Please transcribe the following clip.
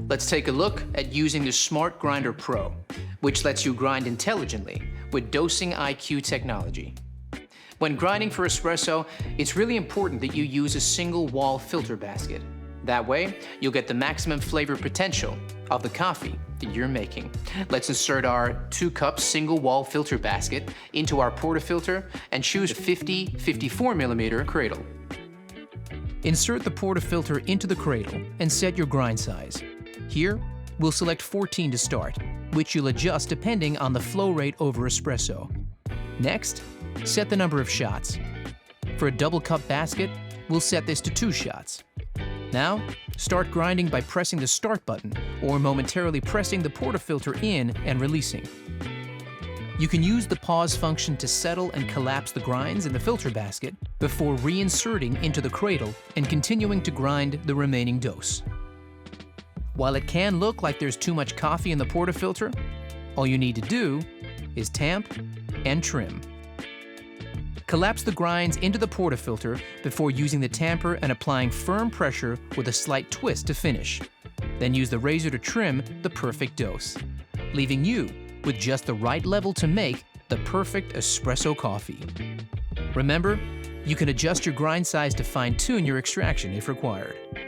Let's take a look at using the Smart Grinder Pro, which lets you grind intelligently with dosing IQ technology. When grinding for espresso, it's really important that you use a single wall filter basket. That way, you'll get the maximum flavor potential of the coffee that you're making. Let's insert our 2-cup single wall filter basket into our portafilter and choose a 50-54mm cradle. Insert the portafilter into the cradle and set your grind size. Here, we'll select 14 to start, which you'll adjust depending on the flow rate over espresso. Next, set the number of shots. For a double cup basket, we'll set this to 2 shots. Now, start grinding by pressing the start button or momentarily pressing the portafilter in and releasing. You can use the pause function to settle and collapse the grinds in the filter basket before reinserting into the cradle and continuing to grind the remaining dose. While it can look like there's too much coffee in the portafilter, all you need to do is tamp and trim. Collapse the grinds into the portafilter before using the tamper and applying firm pressure with a slight twist to finish. Then use the razor to trim the perfect dose, leaving you with just the right level to make the perfect espresso coffee. Remember, you can adjust your grind size to fine-tune your extraction if required.